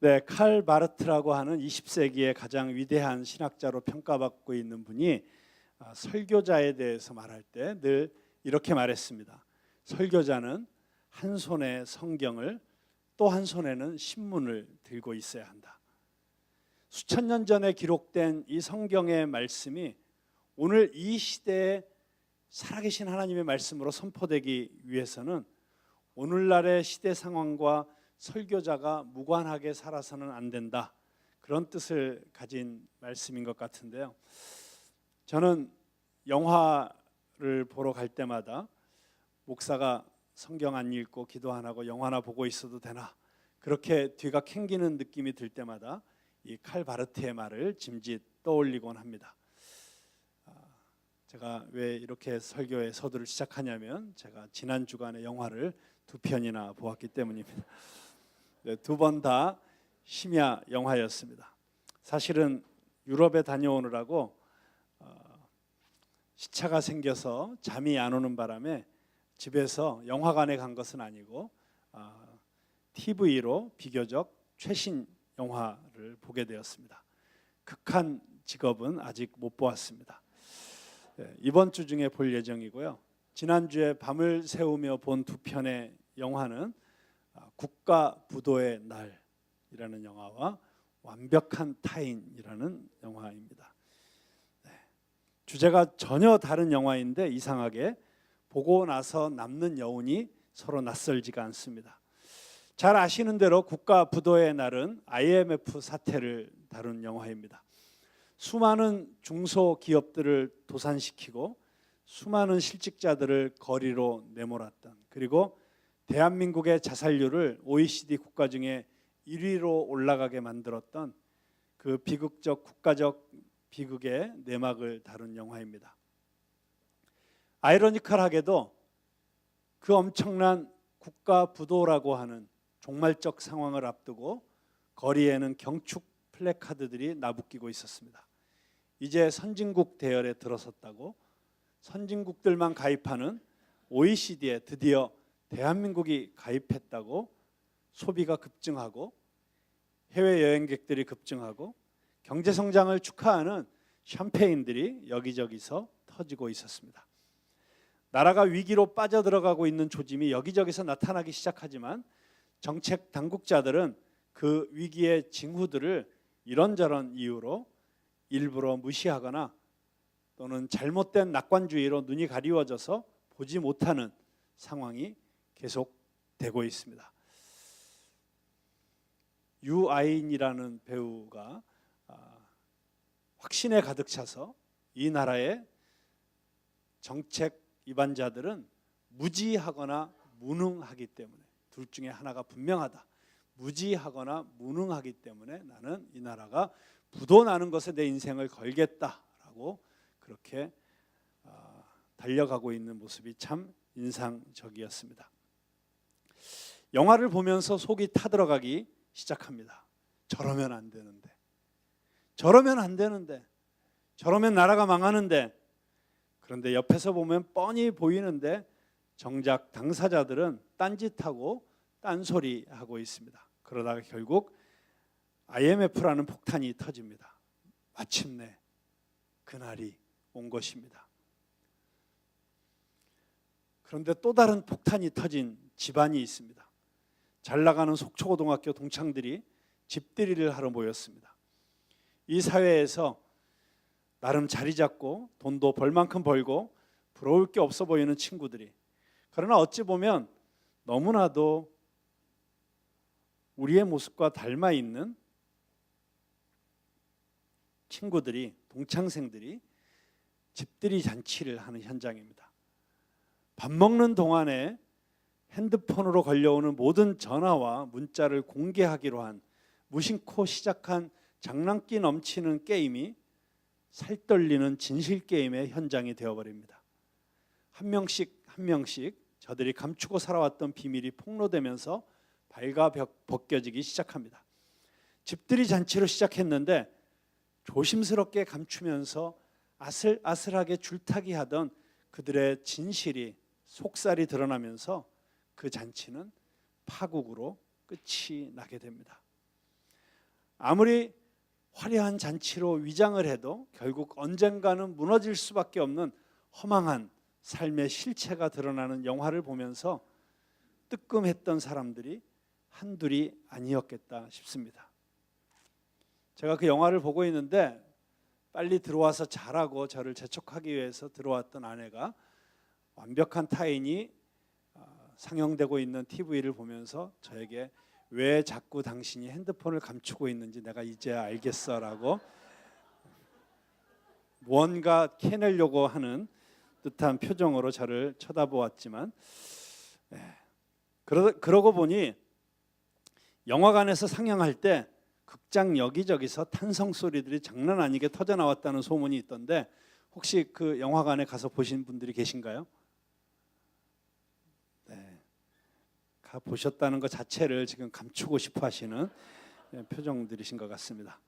네, 칼 바르트라고 하는 20세기의 가장 위대한 신학자로 평가받고 있는 분이 설교자에 대해서 말할 때 늘 이렇게 말했습니다. 설교자는 한 손에 성경을 또 한 손에는 신문을 들고 있어야 한다. 수천 년 전에 기록된 이 성경의 말씀이 오늘 이 시대에 살아계신 하나님의 말씀으로 선포되기 위해서는 오늘날의 시대 상황과 설교자가 무관하게 살아서는 안 된다. 그런 뜻을 가진 말씀인 것 같은데요. 저는 영화를 보러 갈 때마다 목사가 성경 안 읽고 기도 안 하고 영화나 보고 있어도 되나, 그렇게 뒤가 캥기는 느낌이 들 때마다 이 칼 바르트의 말을 짐짓 떠올리곤 합니다. 제가 왜 이렇게 설교의 서두를 시작하냐면 제가 지난 주간에 영화를 2편이나 보았기 때문입니다. 네, 2번 다 심야 영화였습니다. 사실은 유럽에 다녀오느라고 시차가 생겨서 잠이 안 오는 바람에 집에서 영화관에 간 것은 아니고 TV로 비교적 최신 영화를 보게 되었습니다. 극한 직업은 아직 못 보았습니다. 네, 이번 주 중에 볼 예정이고요. 지난주에 밤을 새우며 본 2편의 영화는 국가부도의 날이라는 영화와 완벽한 타인이라는 영화입니다. 네, 주제가 전혀 다른 영화인데 이상하게 보고 나서 남는 여운이 서로 낯설지가 않습니다. 잘 아시는 대로 국가부도의 날은 IMF 사태를 다룬 영화입니다. 수많은 중소기업들을 도산시키고 수많은 실직자들을 거리로 내몰았던, 그리고 대한민국의 자살률을 OECD 국가 중에 1위로 올라가게 만들었던 그 비극적 국가적 비극의 내막을 다룬 영화입니다. 아이러니컬하게도 그 엄청난 국가부도라고 하는 종말적 상황을 앞두고 거리에는 경축 플래카드들이 나부끼고 있었습니다. 이제 선진국 대열에 들어섰다고, 선진국들만 가입하는 OECD에 드디어 대한민국이 가입했다고 소비가 급증하고 해외 여행객들이 급증하고 경제 성장을 축하하는 샴페인들이 여기저기서 터지고 있었습니다. 나라가 위기로 빠져들어가고 있는 조짐이 여기저기서 나타나기 시작하지만 정책 당국자들은 그 위기의 징후들을 이런저런 이유로 일부러 무시하거나 또는 잘못된 낙관주의로 눈이 가리워져서 보지 못하는 상황이 계속되고 있습니다. 유아인이라는 배우가 확신에 가득 차서 이 나라의 정책 위반자들은 무지하거나 무능하기 때문에, 둘 중에 하나가 분명하다. 무지하거나 무능하기 때문에 나는 이 나라가 부도 나는 것에 내 인생을 걸겠다라고 그렇게 달려가고 있는 모습이 참 인상적이었습니다. 영화를 보면서 속이 타들어가기 시작합니다. 저러면 안 되는데, 저러면 안 되는데, 저러면 나라가 망하는데. 그런데 옆에서 보면 뻔히 보이는데 정작 당사자들은 딴짓하고 딴소리하고 있습니다. 그러다가 결국 IMF라는 폭탄이 터집니다. 마침내 그날이 온 것입니다. 그런데 또 다른 폭탄이 터진 집안이 있습니다. 잘 나가는 속초고등학교 동창들이 집들이를 하러 모였습니다. 이 사회에서 나름 자리 잡고 돈도 벌 만큼 벌고 부러울 게 없어 보이는 친구들이, 그러나 어찌 보면 너무나도 우리의 모습과 닮아 있는 친구들이, 동창생들이 집들이 잔치를 하는 현장입니다. 밥 먹는 동안에 핸드폰으로 걸려오는 모든 전화와 문자를 공개하기로 한 무심코 시작한 장난기 넘치는 게임이 살떨리는 진실 게임의 현장이 되어버립니다. 한 명씩 저들이 감추고 살아왔던 비밀이 폭로되면서 발가벗겨지기 시작합니다. 집들이 잔치로 시작했는데 조심스럽게 감추면서 아슬아슬하게 줄타기 하던 그들의 진실이, 속살이 드러나면서 그 잔치는 파국으로 끝이 나게 됩니다. 아무리 화려한 잔치로 위장을 해도 결국 언젠가는 무너질 수밖에 없는 허망한 삶의 실체가 드러나는 영화를 보면서 뜨끔했던 사람들이 한둘이 아니었겠다 싶습니다. 제가 그 영화를 보고 있는데 빨리 들어와서 자라고 저를 재촉하기 위해서 들어왔던 아내가 완벽한 타인이 상영되고 있는 TV를 보면서 저에게 왜 자꾸 당신이 핸드폰을 감추고 있는지 내가 이제야 알겠어라고 무언가 캐내려고 하는 듯한 표정으로 저를 쳐다보았지만, 그러고 보니 영화관에서 상영할 때 극장 여기저기서 탄성 소리들이 장난 아니게 터져 나왔다는 소문이 있던데, 혹시 그 영화관에 가서 보신 분들이 계신가요? 네, 가 보셨다는 것 자체를 지금 감추고 싶어 하시는 표정들이신 것 같습니다.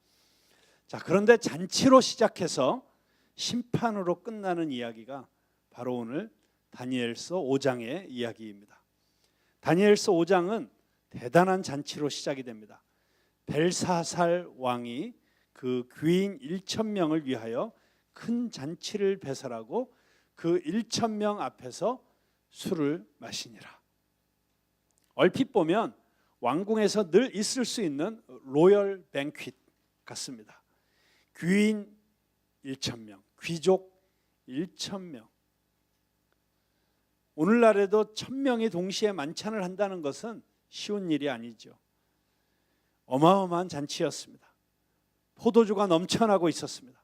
자, 그런데 잔치로 시작해서 심판으로 끝나는 이야기가 바로 오늘 다니엘서 5장의 이야기입니다. 다니엘서 5장은 대단한 잔치로 시작이 됩니다. 벨사살 왕이 그 귀인 1,000명을 위하여 큰 잔치를 배설하고 그 1,000명 앞에서 술을 마시니라. 얼핏 보면 왕궁에서 늘 있을 수 있는 로열 뱅퀴 같습니다. 귀인 1,000명, 귀족 1,000명. 오늘날에도 1,000명이 동시에 만찬을 한다는 것은 쉬운 일이 아니죠. 어마어마한 잔치였습니다. 포도주가 넘쳐나고 있었습니다.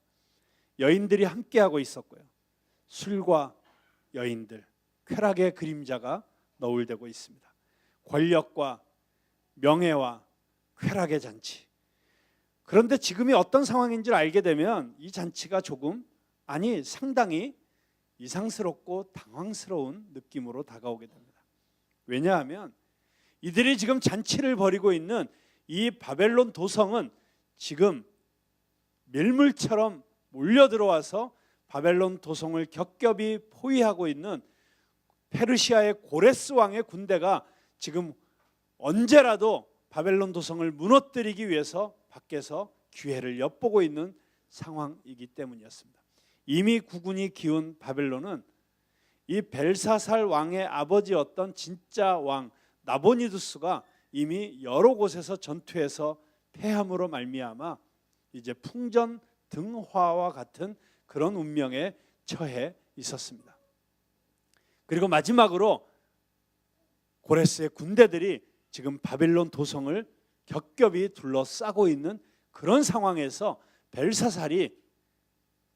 여인들이 함께하고 있었고요. 술과 여인들, 쾌락의 그림자가 너울대고 있습니다. 권력과 명예와 쾌락의 잔치. 그런데 지금이 어떤 상황인지를 알게 되면 이 잔치가 상당히 이상스럽고 당황스러운 느낌으로 다가오게 됩니다. 왜냐하면 이들이 지금 잔치를 벌이고 있는 이 바벨론 도성은 지금 밀물처럼 몰려들어와서 바벨론 도성을 겹겹이 포위하고 있는 페르시아의 고레스 왕의 군대가 지금 언제라도 바벨론 도성을 무너뜨리기 위해서 밖에서 기회를 엿보고 있는 상황이기 때문이었습니다. 이미 국군이 기운 바벨론은 이 벨사살 왕의 아버지였던 진짜 왕 나보니두스가 이미 여러 곳에서 전투해서 패함으로 말미암아 이제 풍전등화와 같은 그런 운명에 처해 있었습니다. 그리고 마지막으로 고레스의 군대들이 지금 바벨론 도성을 겹겹이 둘러싸고 있는 그런 상황에서 벨사살이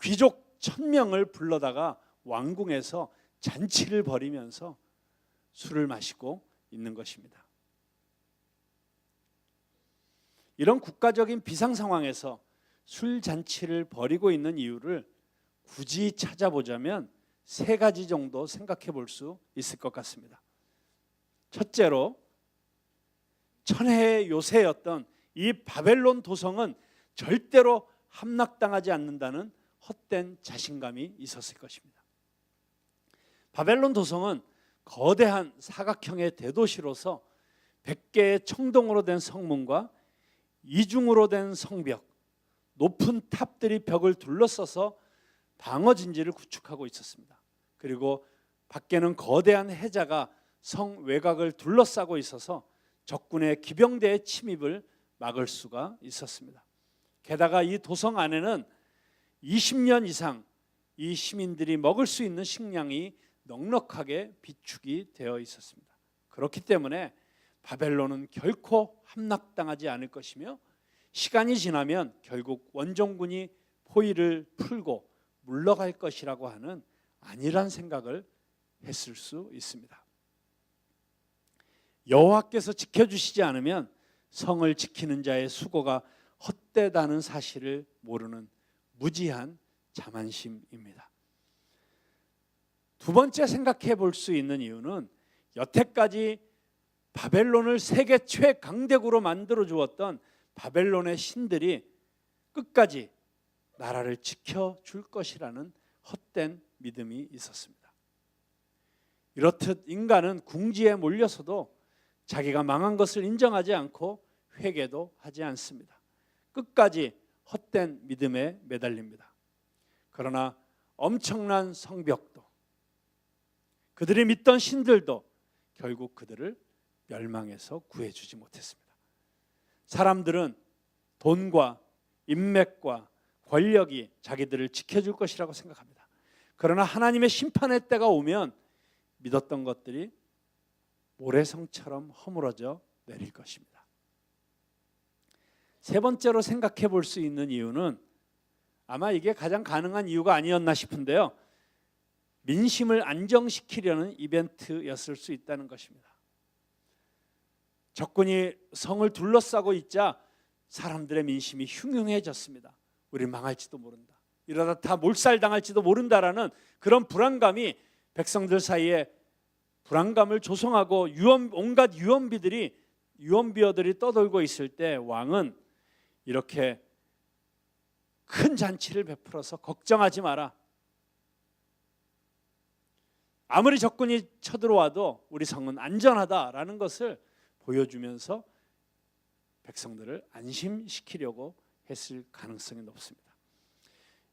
귀족 1,000명을 불러다가 왕궁에서 잔치를 벌이면서 술을 마시고 있는 것입니다. 이런 국가적인 비상 상황에서 술 잔치를 벌이고 있는 이유를 굳이 찾아보자면 3가지 정도 생각해 볼 수 있을 것 같습니다. 첫째로, 천혜의 요새였던 이 바벨론 도성은 절대로 함락당하지 않는다는 헛된 자신감이 있었을 것입니다. 바벨론 도성은 거대한 사각형의 대도시로서 100개의 청동으로 된 성문과 이중으로 된 성벽, 높은 탑들이 벽을 둘러싸서 방어진지를 구축하고 있었습니다. 그리고 밖에는 거대한 해자가 성 외곽을 둘러싸고 있어서 적군의 기병대의 침입을 막을 수가 있었습니다. 게다가 이 도성 안에는 20년 이상 이 시민들이 먹을 수 있는 식량이 넉넉하게 비축이 되어 있었습니다. 그렇기 때문에 바벨론은 결코 함락당하지 않을 것이며 시간이 지나면 결국 원정군이 포위를 풀고 물러갈 것이라고 하는 안일한 생각을 했을 수 있습니다. 여호와께서 지켜주시지 않으면 성을 지키는 자의 수고가 헛되다는 사실을 모르는 무지한 자만심입니다. 두 번째 생각해 볼 수 있는 이유는 여태까지 바벨론을 세계 최강대국으로 만들어 주었던 바벨론의 신들이 끝까지 나라를 지켜줄 것이라는 헛된 믿음이 있었습니다. 이렇듯 인간은 궁지에 몰려서도 자기가 망한 것을 인정하지 않고 회개도 하지 않습니다. 끝까지 헛된 믿음에 매달립니다. 그러나 엄청난 성벽도, 그들이 믿던 신들도 결국 그들을 멸망해서 구해주지 못했습니다. 사람들은 돈과 인맥과 권력이 자기들을 지켜줄 것이라고 생각합니다. 그러나 하나님의 심판의 때가 오면 믿었던 것들이 모래성처럼 허물어져 내릴 것입니다. 세 번째로 생각해 볼 수 있는 이유는 아마 이게 가장 가능한 이유가 아니었나 싶은데요. 민심을 안정시키려는 이벤트였을 수 있다는 것입니다. 적군이 성을 둘러싸고 있자 사람들의 민심이 흉흉해졌습니다. 우리 망할지도 모른다. 이러다 다 몰살당할지도 모른다라는 그런 불안감이 백성들 사이에 불안감을 조성하고 온갖 유언비어들이 떠돌고 있을 때 왕은 이렇게 큰 잔치를 베풀어서 걱정하지 마라. 아무리 적군이 쳐들어와도 우리 성은 안전하다라는 것을 보여주면서 백성들을 안심시키려고 했을 가능성이 높습니다.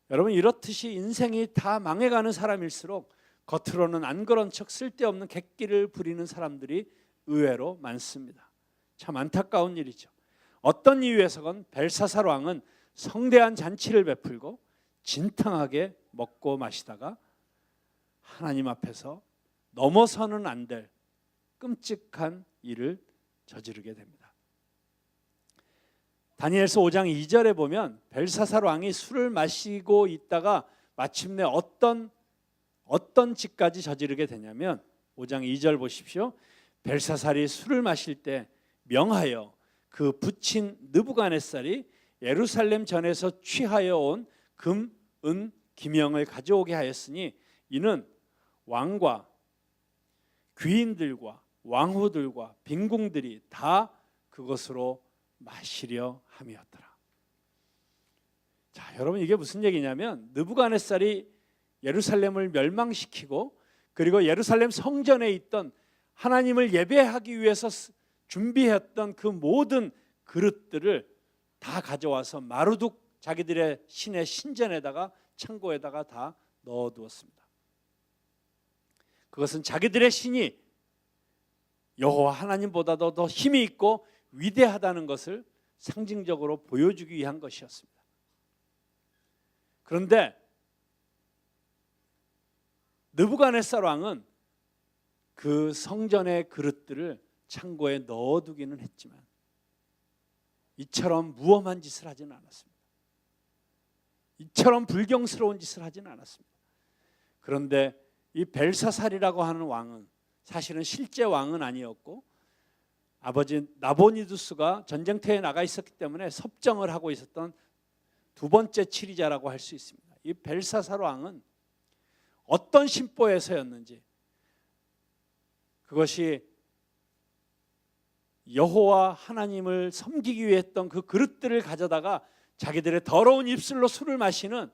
여러분, 이렇듯이 인생이 다 망해가는 사람일수록 겉으로는 안 그런 척 쓸데없는 객기를 부리는 사람들이 의외로 많습니다. 참 안타까운 일이죠. 어떤 이유에서건 벨사살 왕은 성대한 잔치를 베풀고 진탕하게 먹고 마시다가 하나님 앞에서 넘어서는 안 될 끔찍한 일을 저지르게 됩니다. 다니엘서 5장 2절에 보면 벨사살 왕이 술을 마시고 있다가 마침내 어떤 짓까지 저지르게 되냐면 5장 2절 보십시오. 벨사살이 술을 마실 때 명하여 그 부친 느부갓네살이 예루살렘 전에서 취하여 온 금, 은, 기명을 가져오게 하였으니 이는 왕과 귀인들과 왕후들과 빈궁들이 다 그것으로 마시려 함이었더라. 자, 여러분, 이게 무슨 얘기냐면 느부갓네살이 예루살렘을 멸망시키고 그리고 예루살렘 성전에 있던 하나님을 예배하기 위해서 준비했던 그 모든 그릇들을 다 가져와서 마루둑 자기들의 신의 신전에다가 창고에다가 다 넣어두었습니다. 그것은 자기들의 신이 여호와 하나님보다도 더 힘이 있고 위대하다는 것을 상징적으로 보여주기 위한 것이었습니다. 그런데 느부갓네살 왕은 그 성전의 그릇들을 창고에 넣어두기는 했지만 이처럼 무엄한 짓을 하지는 않았습니다. 이처럼 불경스러운 짓을 하지는 않았습니다. 그런데 이 벨사살이라고 하는 왕은 사실은 실제 왕은 아니었고 아버지 나보니두스가 전쟁터에 나가 있었기 때문에 섭정을 하고 있었던 두 번째 치리자라고 할 수 있습니다. 이 벨사살 왕은 어떤 심보에서였는지, 그것이 여호와 하나님을 섬기기 위해 했던 그 그릇들을 가져다가 자기들의 더러운 입술로 술을 마시는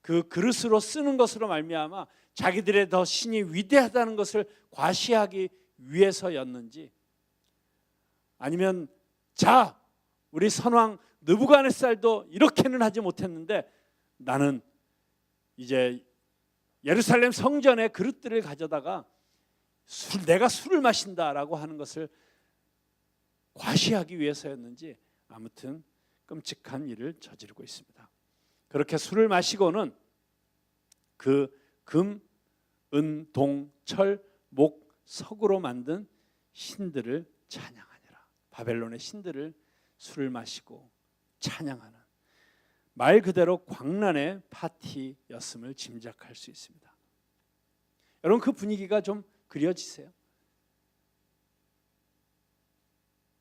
그 그릇으로 쓰는 것으로 말미암아 자기들의 더 신이 위대하다는 것을 과시하기 위해서였는지, 아니면 자, 우리 선왕 느부갓네살도 이렇게는 하지 못했는데 나는 이제 예루살렘 성전의 그릇들을 가져다가 내가 술을 마신다라고 하는 것을 과시하기 위해서였는지 아무튼 끔찍한 일을 저지르고 있습니다. 그렇게 술을 마시고는 그 금, 은, 동, 철, 목, 석으로 만든 신들을 찬양하니라. 바벨론의 신들을 술을 마시고 찬양하는 말 그대로 광란의 파티였음을 짐작할 수 있습니다. 여러분, 그 분위기가 좀 그려지세요?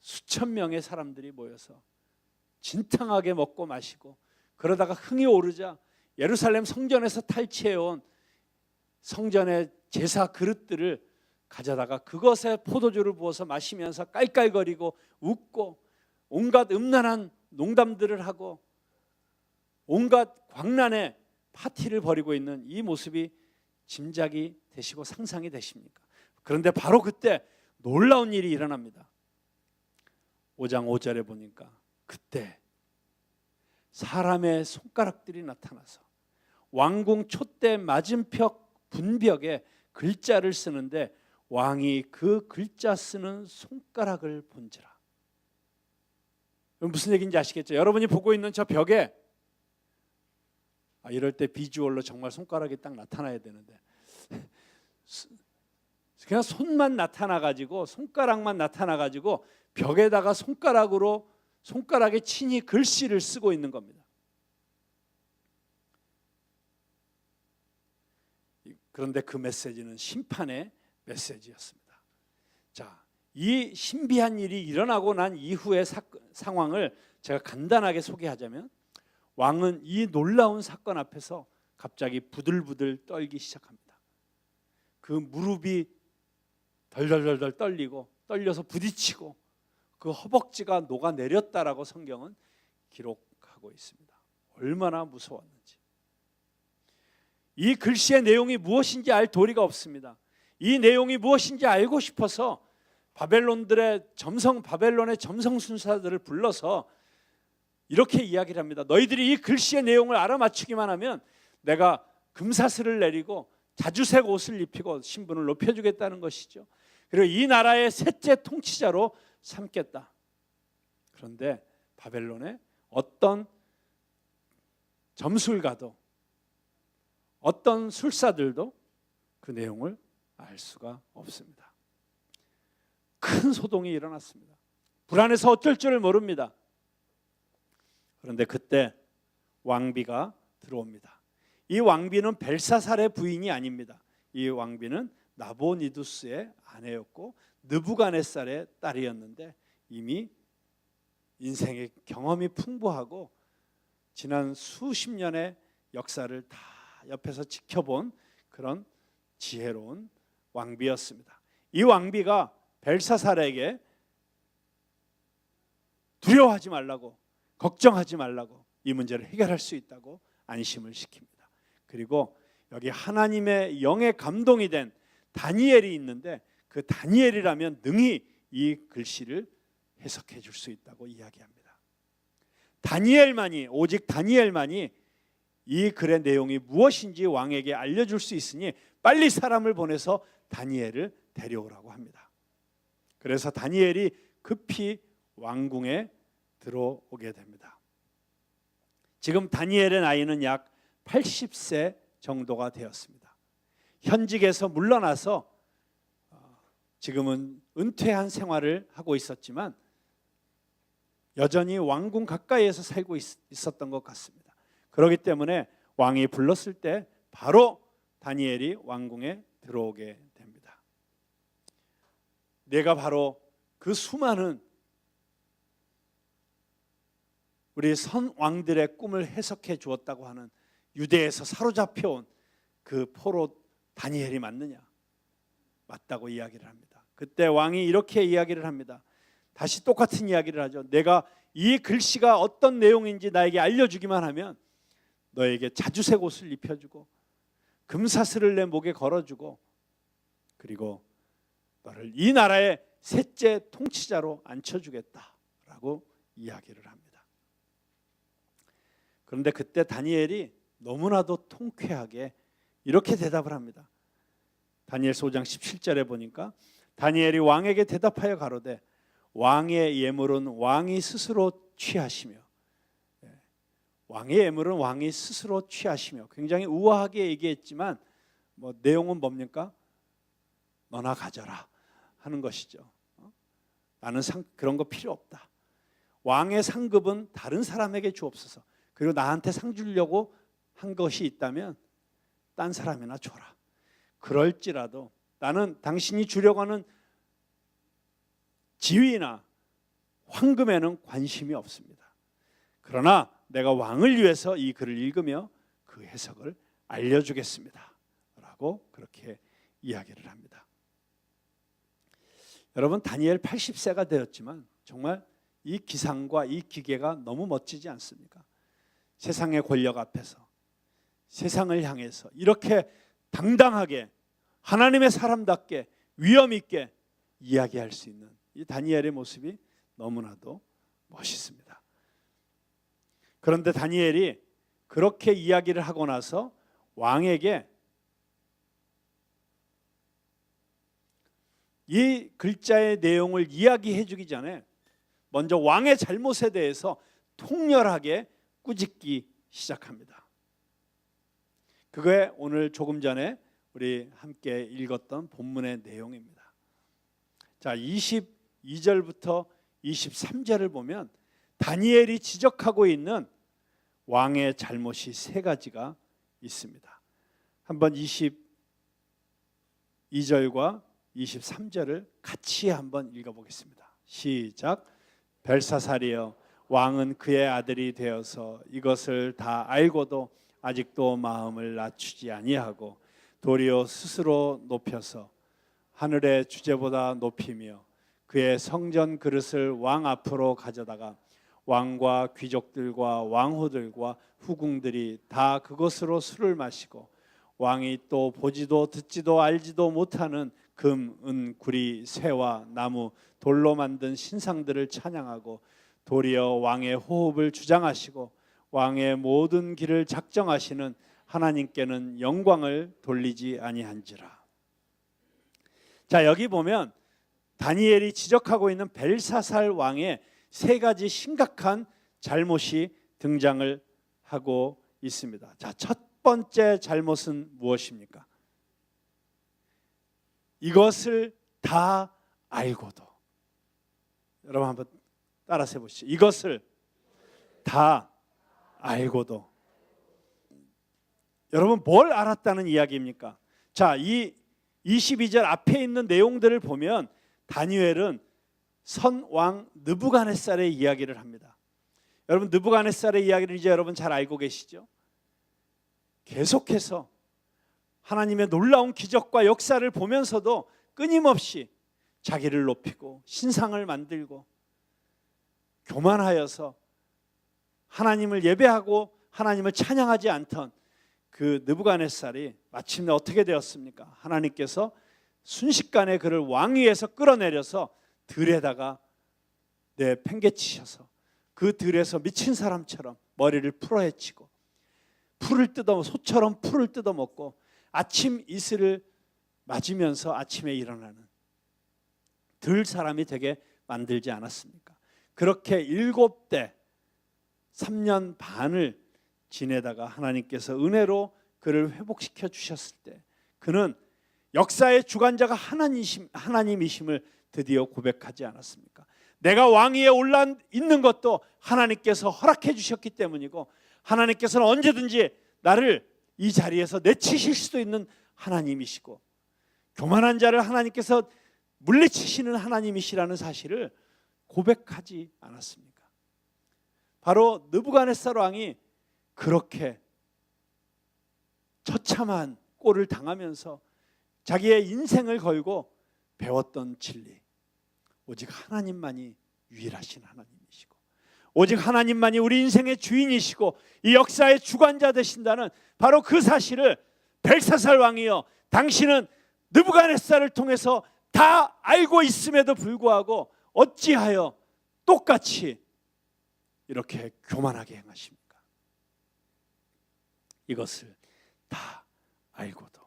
수천 명의 사람들이 모여서 진탕하게 먹고 마시고 그러다가 흥이 오르자 예루살렘 성전에서 탈취해온 성전의 제사 그릇들을 가져다가 그것에 포도주를 부어서 마시면서 깔깔거리고 웃고 온갖 음란한 농담들을 하고 온갖 광란의 파티를 벌이고 있는 이 모습이 짐작이 되시고 상상이 되십니까? 그런데 바로 그때 놀라운 일이 일어납니다. 5장 5절에 보니까 그때 사람의 손가락들이 나타나서 왕궁 촛대 맞은벽 분벽에 글자를 쓰는데 왕이 그 글자 쓰는 손가락을 본지라. 무슨 얘기인지 아시겠죠? 여러분이 보고 있는 저 벽에 이럴 때 비주얼로 정말 손가락이 딱 나타나야 되는데 그냥 손만 나타나가지고 손가락만 나타나가지고 벽에다가 손가락에 친히 글씨를 쓰고 있는 겁니다. 그런데 그 메시지는 심판의 메시지였습니다. 자, 이 신비한 일이 일어나고 난 이후의 상황을 제가 간단하게 소개하자면 왕은 이 놀라운 사건 앞에서 갑자기 부들부들 떨기 시작합니다. 그 무릎이 덜덜덜덜 떨리고 떨려서 부딪히고 그 허벅지가 녹아내렸다라고 성경은 기록하고 있습니다. 얼마나 무서웠는지. 이 글씨의 내용이 무엇인지 알 도리가 없습니다. 이 내용이 무엇인지 알고 싶어서 바벨론의 점성 순사들을 불러서 이렇게 이야기를 합니다. 너희들이 이 글씨의 내용을 알아맞추기만 하면 내가 금사슬을 내리고 자주색 옷을 입히고 신분을 높여주겠다는 것이죠. 그리고 이 나라의 셋째 통치자로 삼겠다. 그런데 바벨론의 어떤 점술가도 어떤 술사들도 그 내용을 알 수가 없습니다. 큰 소동이 일어났습니다. 불안해서 어쩔 줄을 모릅니다. 그런데 그때 왕비가 들어옵니다. 이 왕비는 벨사살의 부인이 아닙니다. 이 왕비는 나보니두스의 아내였고 느부갓네살의 딸이었는데 이미 인생의 경험이 풍부하고 지난 수십 년의 역사를 다 옆에서 지켜본 그런 지혜로운 왕비였습니다. 이 왕비가 벨사살에게 두려워하지 말라고, 걱정하지 말라고, 이 문제를 해결할 수 있다고 안심을 시킵니다. 그리고 여기 하나님의 영에 감동이 된 다니엘이 있는데 그 다니엘이라면 능히 이 글씨를 해석해 줄 수 있다고 이야기합니다. 오직 다니엘만이 이 글의 내용이 무엇인지 왕에게 알려줄 수 있으니 빨리 사람을 보내서 다니엘을 데려오라고 합니다. 그래서 다니엘이 급히 왕궁에 들어오게 됩니다. 지금 다니엘의 나이는 약 80세 정도가 되었습니다. 현직에서 물러나서 지금은 은퇴한 생활을 하고 있었지만 여전히 왕궁 가까이에서 살고 있었던 것 같습니다. 그렇기 때문에 왕이 불렀을 때 바로 다니엘이 왕궁에 들어오게 됩니다. 내가 바로 그 수많은 우리 선왕들의 꿈을 해석해 주었다고 하는 유대에서 사로잡혀온 그 포로 다니엘이 맞느냐? 맞다고 이야기를 합니다. 그때 왕이 이렇게 이야기를 합니다. 다시 똑같은 이야기를 하죠. 내가 이 글씨가 어떤 내용인지 나에게 알려주기만 하면 너에게 자주색 옷을 입혀주고 금사슬을 내 목에 걸어주고 그리고 너를 이 나라의 셋째 통치자로 앉혀주겠다라고 이야기를 합니다. 그런데 그때 다니엘이 너무나도 통쾌하게 이렇게 대답을 합니다. 다니엘서 5장 17절에 보니까 다니엘이 왕에게 대답하여 가로되 왕의 예물은 왕이 스스로 취하시며 왕의 예물은 왕이 스스로 취하시며 굉장히 우아하게 얘기했지만 내용은 뭡니까? 너나 가져라 하는 것이죠. 나는 그런 거 필요 없다. 왕의 상급은 다른 사람에게 주옵소서. 그리고 나한테 상 주려고 한 것이 있다면 딴 사람이나 줘라. 그럴지라도 나는 당신이 주려고 하는 지위나 황금에는 관심이 없습니다. 그러나 내가 왕을 위해서 이 글을 읽으며 그 해석을 알려주겠습니다 라고 그렇게 이야기를 합니다. 여러분, 다니엘 80세가 되었지만 정말 이 기상과 이 기계가 너무 멋지지 않습니까? 세상의 권력 앞에서 세상을 향해서 이렇게 당당하게 하나님의 사람답게 위엄 있게 이야기할 수 있는 이 다니엘의 모습이 너무나도 멋있습니다. 그런데 다니엘이 그렇게 이야기를 하고 나서 왕에게 이 글자의 내용을 이야기해 주기 전에 먼저 왕의 잘못에 대해서 통렬하게 꾸짖기 시작합니다. 그게 오늘 조금 전에 우리 함께 읽었던 본문의 내용입니다. 자, 22절부터 23절을 보면 다니엘이 지적하고 있는 왕의 잘못이 세 가지가 있습니다. 한번 22절과 23절을 같이 한번 읽어보겠습니다. 시작. 벨사살이여, 왕은 그의 아들이 되어서 이것을 다 알고도 아직도 마음을 낮추지 아니하고 도리어 스스로 높여서 하늘의 주제보다 높이며 그의 성전 그릇을 왕 앞으로 가져다가 왕과 귀족들과 왕후들과 후궁들이 다 그것으로 술을 마시고 왕이 또 보지도 듣지도 알지도 못하는 금, 은, 구리, 쇠와 나무, 돌로 만든 신상들을 찬양하고 도리어 왕의 호흡을 주장하시고 왕의 모든 길을 작정하시는 하나님께는 영광을 돌리지 아니한지라. 자, 여기 보면 다니엘이 지적하고 있는 벨사살 왕의 세 가지 심각한 잘못이 등장을 하고 있습니다. 자, 첫 번째 잘못은 무엇입니까? 이것을 다 알고도, 여러분 한번 따라서 해보시죠. 이것을 다 알고도. 여러분 뭘 알았다는 이야기입니까? 자, 이 22절 앞에 있는 내용들을 보면 다니엘은 선왕 느부갓네살의 이야기를 합니다. 여러분 느부갓네살의 이야기를 이제 여러분 잘 알고 계시죠? 계속해서 하나님의 놀라운 기적과 역사를 보면서도 끊임없이 자기를 높이고 신상을 만들고 교만하여서 하나님을 예배하고 하나님을 찬양하지 않던 그 느부갓네살이 마침내 어떻게 되었습니까? 하나님께서 순식간에 그를 왕위에서 끌어내려서 들에다가 팽개치셔서 그 들에서 미친 사람처럼 머리를 풀어헤치고 소처럼 풀을 뜯어먹고 아침 이슬을 맞으면서 아침에 일어나는 들 사람이 되게 만들지 않았습니까? 그렇게 7대 3년 반을 지내다가 하나님께서 은혜로 그를 회복시켜 주셨을 때 그는 역사의 주관자가 하나님이심을 드디어 고백하지 않았습니까? 내가 왕위에 올라 있는 것도 하나님께서 허락해 주셨기 때문이고 하나님께서는 언제든지 나를 이 자리에서 내치실 수도 있는 하나님이시고 교만한 자를 하나님께서 물리치시는 하나님이시라는 사실을 고백하지 않았습니까? 바로 느부갓네살 왕이 그렇게 처참한 꼴을 당하면서 자기의 인생을 걸고 배웠던 진리, 오직 하나님만이 유일하신 하나님이시고 오직 하나님만이 우리 인생의 주인이시고 이 역사의 주관자 되신다는 바로 그 사실을 벨사살 왕이여, 당신은 느부갓네살을 통해서 다 알고 있음에도 불구하고 어찌하여 똑같이 이렇게 교만하게 행하십니까? 이것을 다 알고도.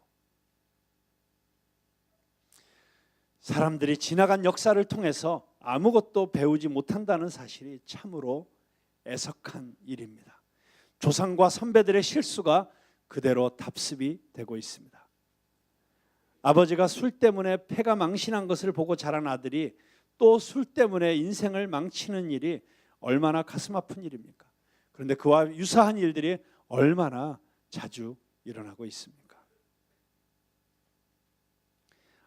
사람들이 지나간 역사를 통해서 아무것도 배우지 못한다는 사실이 참으로 애석한 일입니다. 조상과 선배들의 실수가 그대로 답습이 되고 있습니다. 아버지가 술 때문에 패가 망신한 것을 보고 자란 아들이 또 술 때문에 인생을 망치는 일이 얼마나 가슴 아픈 일입니까? 그런데 그와 유사한 일들이 얼마나 자주 일어나고 있습니까?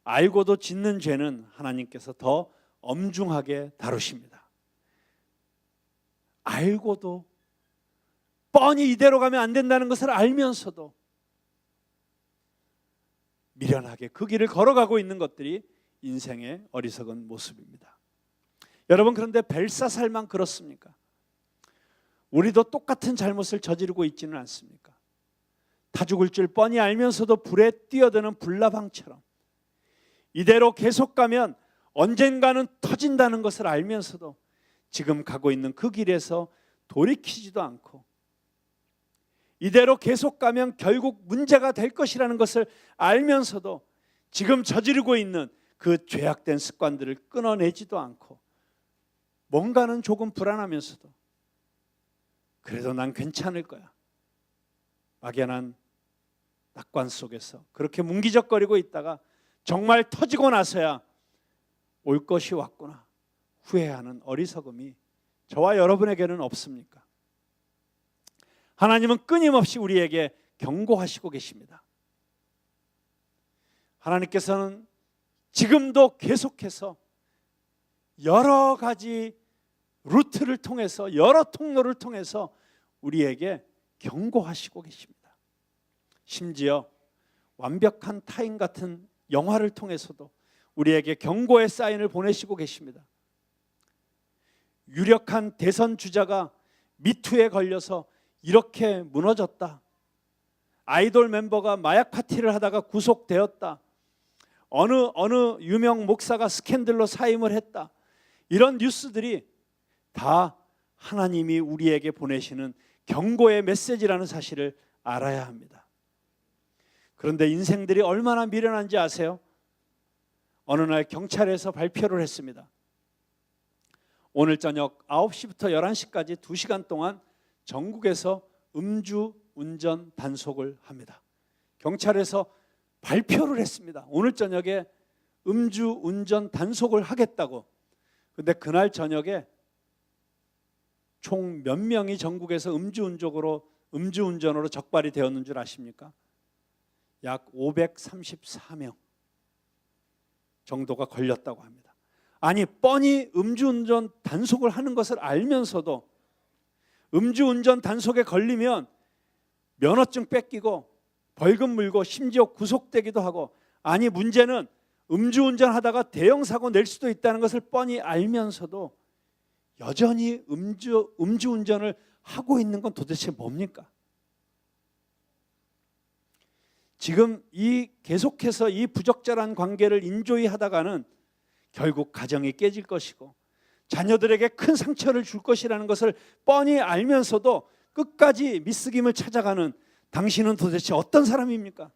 알고도 짓는 죄는 하나님께서 더 엄중하게 다루십니다. 알고도 뻔히 이대로 가면 안 된다는 것을 알면서도 미련하게 그 길을 걸어가고 있는 것들이 인생의 어리석은 모습입니다. 여러분, 그런데 벨사살만 그렇습니까? 우리도 똑같은 잘못을 저지르고 있지는 않습니까? 다 죽을 줄 뻔히 알면서도 불에 뛰어드는 불나방처럼 이대로 계속 가면 언젠가는 터진다는 것을 알면서도 지금 가고 있는 그 길에서 돌이키지도 않고 이대로 계속 가면 결국 문제가 될 것이라는 것을 알면서도 지금 저지르고 있는 그 죄악된 습관들을 끊어내지도 않고 뭔가는 조금 불안하면서도 그래도 난 괜찮을 거야, 막연한 낙관 속에서 그렇게 문기적거리고 있다가 정말 터지고 나서야 올 것이 왔구나 후회하는 어리석음이 저와 여러분에게는 없습니까? 하나님은 끊임없이 우리에게 경고하시고 계십니다. 하나님께서는 지금도 계속해서 여러 가지 루트를 통해서, 여러 통로를 통해서 우리에게 경고하시고 계십니다. 심지어 완벽한 타인 같은 영화를 통해서도 우리에게 경고의 사인을 보내시고 계십니다. 유력한 대선 주자가 미투에 걸려서 이렇게 무너졌다, 아이돌 멤버가 마약 파티를 하다가 구속되었다, 어느 유명 목사가 스캔들로 사임을 했다, 이런 뉴스들이 다 하나님이 우리에게 보내시는 경고의 메시지라는 사실을 알아야 합니다. 그런데 인생들이 얼마나 미련한지 아세요? 어느 날 경찰에서 발표를 했습니다. 오늘 저녁 9시부터 11시까지 2시간 동안 전국에서 음주운전 단속을 합니다. 경찰에서 발표를 했습니다. 오늘 저녁에 음주운전 단속을 하겠다고. 그런데 그날 저녁에 총 몇 명이 전국에서 음주운전으로 적발이 되었는 줄 아십니까? 약 534명 정도가 걸렸다고 합니다. 아니, 뻔히 음주운전 단속을 하는 것을 알면서도 음주운전 단속에 걸리면 면허증 뺏기고 벌금 물고 심지어 구속되기도 하고, 아니 문제는 음주운전하다가 대형 사고 낼 수도 있다는 것을 뻔히 알면서도 여전히 음주운전을 하고 있는 건 도대체 뭡니까? 지금 계속해서 이 부적절한 관계를 인조이 하다가는 결국 가정이 깨질 것이고 자녀들에게 큰 상처를 줄 것이라는 것을 뻔히 알면서도 끝까지 미스김을 찾아가는 당신은 도대체 어떤 사람입니까?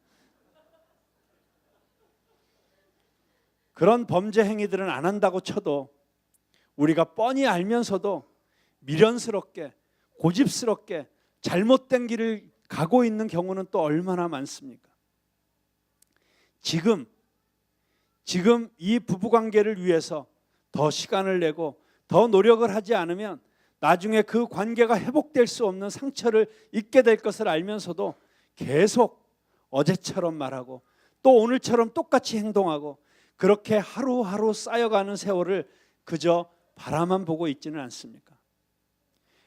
그런 범죄 행위들은 안 한다고 쳐도 우리가 뻔히 알면서도 미련스럽게, 고집스럽게 잘못된 길을 가고 있는 경우는 또 얼마나 많습니까? 지금 이 부부관계를 위해서 더 시간을 내고 더 노력을 하지 않으면 나중에 그 관계가 회복될 수 없는 상처를 입게 될 것을 알면서도 계속 어제처럼 말하고 또 오늘처럼 똑같이 행동하고 그렇게 하루하루 쌓여가는 세월을 그저 바라만 보고 있지는 않습니까?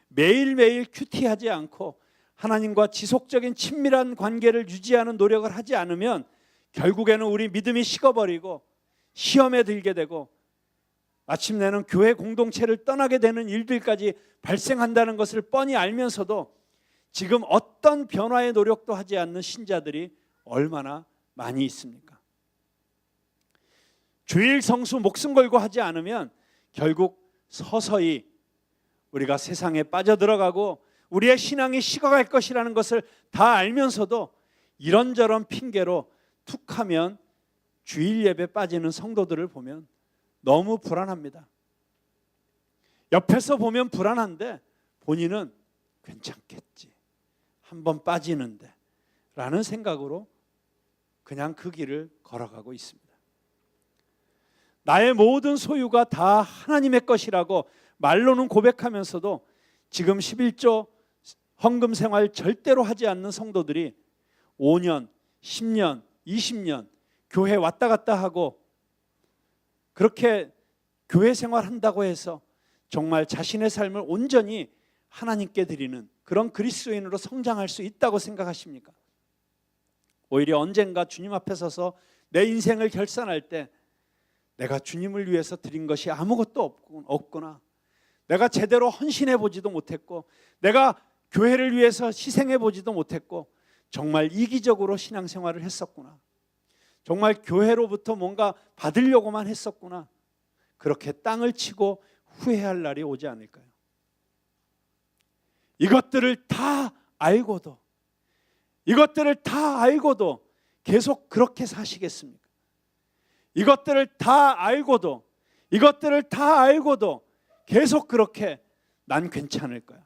매일매일 큐티하지 않고 하나님과 지속적인 친밀한 관계를 유지하는 노력을 하지 않으면 결국에는 우리 믿음이 식어버리고 시험에 들게 되고 마침내는 교회 공동체를 떠나게 되는 일들까지 발생한다는 것을 뻔히 알면서도 지금 어떤 변화의 노력도 하지 않는 신자들이 얼마나 많이 있습니까? 주일 성수 목숨 걸고 하지 않으면 결국 서서히 우리가 세상에 빠져들어가고 우리의 신앙이 식어갈 것이라는 것을 다 알면서도 이런저런 핑계로 툭하면 주일 예배 빠지는 성도들을 보면 너무 불안합니다. 옆에서 보면 불안한데 본인은 괜찮겠지, 한번 빠지는데 라는 생각으로 그냥 그 길을 걸어가고 있습니다. 나의 모든 소유가 다 하나님의 것이라고 말로는 고백하면서도 지금 11조 헌금 생활 절대로 하지 않는 성도들이 5년, 10년, 20년 교회 왔다 갔다 하고 그렇게 교회 생활한다고 해서 정말 자신의 삶을 온전히 하나님께 드리는 그런 그리스도인으로 성장할 수 있다고 생각하십니까? 오히려 언젠가 주님 앞에 서서 내 인생을 결산할 때 내가 주님을 위해서 드린 것이 아무것도 없구나, 내가 제대로 헌신해 보지도 못했고 내가 교회를 위해서 희생해 보지도 못했고 정말 이기적으로 신앙생활을 했었구나, 정말 교회로부터 뭔가 받으려고만 했었구나, 그렇게 땅을 치고 후회할 날이 오지 않을까요? 이것들을 다 알고도 계속 그렇게 사시겠습니까? 이것들을 다 알고도 계속 그렇게 난 괜찮을 거야,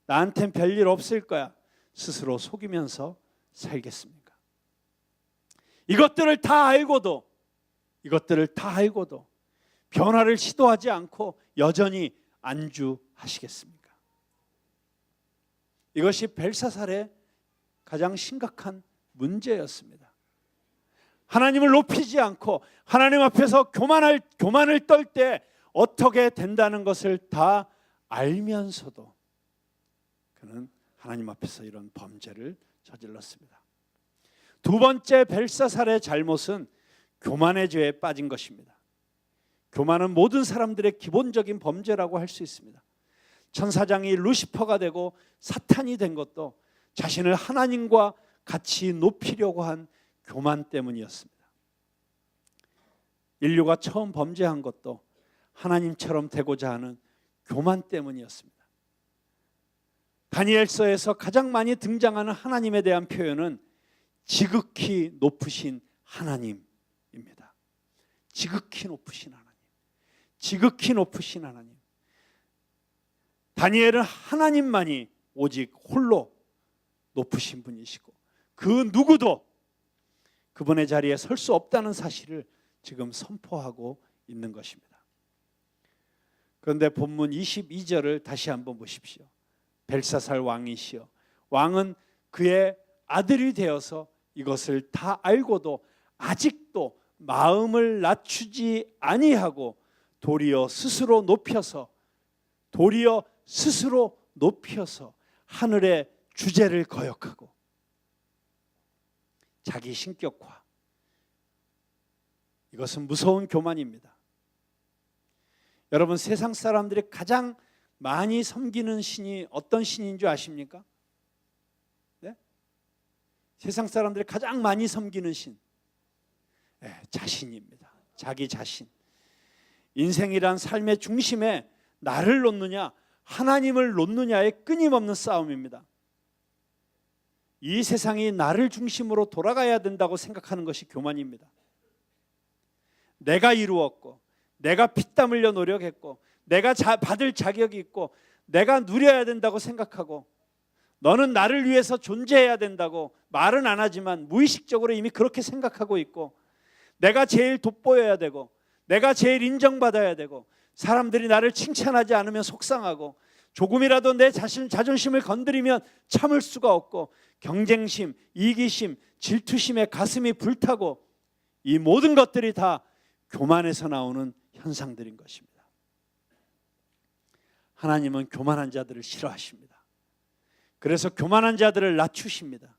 나한텐 별일 없을 거야 스스로 속이면서 살겠습니까? 이것들을 다 알고도 변화를 시도하지 않고 여전히 안주하시겠습니까? 이것이 벨사살의 가장 심각한 문제였습니다. 하나님을 높이지 않고 하나님 앞에서 교만을 떨 때 어떻게 된다는 것을 다 알면서도 그는 하나님 앞에서 이런 범죄를 저질렀습니다. 두 번째 벨사살의 잘못은 교만의 죄에 빠진 것입니다. 교만은 모든 사람들의 기본적인 범죄라고 할 수 있습니다. 천사장이 루시퍼가 되고 사탄이 된 것도 자신을 하나님과 같이 높이려고 한 교만 때문이었습니다. 인류가 처음 범죄한 것도 하나님처럼 되고자 하는 교만 때문이었습니다. 다니엘서에서 가장 많이 등장하는 하나님에 대한 표현은 지극히 높으신 하나님입니다. 지극히 높으신 하나님. 다니엘은 하나님만이 오직 홀로 높으신 분이시고 그 누구도 그분의 자리에 설 수 없다는 사실을 지금 선포하고 있는 것입니다. 그런데 본문 22절을 다시 한번 보십시오. 벨사살 왕이시여, 왕은 그의 아들이 되어서 이것을 다 알고도 아직도 마음을 낮추지 아니하고 도리어 스스로 높여서 하늘의 주제를 거역하고 자기 신격화, 이것은 무서운 교만입니다. 여러분, 세상 사람들이 가장 많이 섬기는 신이 어떤 신인 줄 아십니까? 네? 세상 사람들이 가장 많이 섬기는 신, 자신입니다. 자기 자신. 인생이란 삶의 중심에 나를 놓느냐 하나님을 놓느냐의 끊임없는 싸움입니다. 이 세상이 나를 중심으로 돌아가야 된다고 생각하는 것이 교만입니다. 내가 이루었고, 내가 피땀 흘려 노력했고, 내가 받을 자격이 있고, 내가 누려야 된다고 생각하고, 너는 나를 위해서 존재해야 된다고 말은 안 하지만 무의식적으로 이미 그렇게 생각하고 있고, 내가 제일 돋보여야 되고, 내가 제일 인정받아야 되고, 사람들이 나를 칭찬하지 않으면 속상하고, 조금이라도 내 자존심을 건드리면 참을 수가 없고, 경쟁심, 이기심, 질투심에 가슴이 불타고, 이 모든 것들이 다 교만에서 나오는 현상들인 것입니다. 하나님은 교만한 자들을 싫어하십니다. 그래서 교만한 자들을 낮추십니다.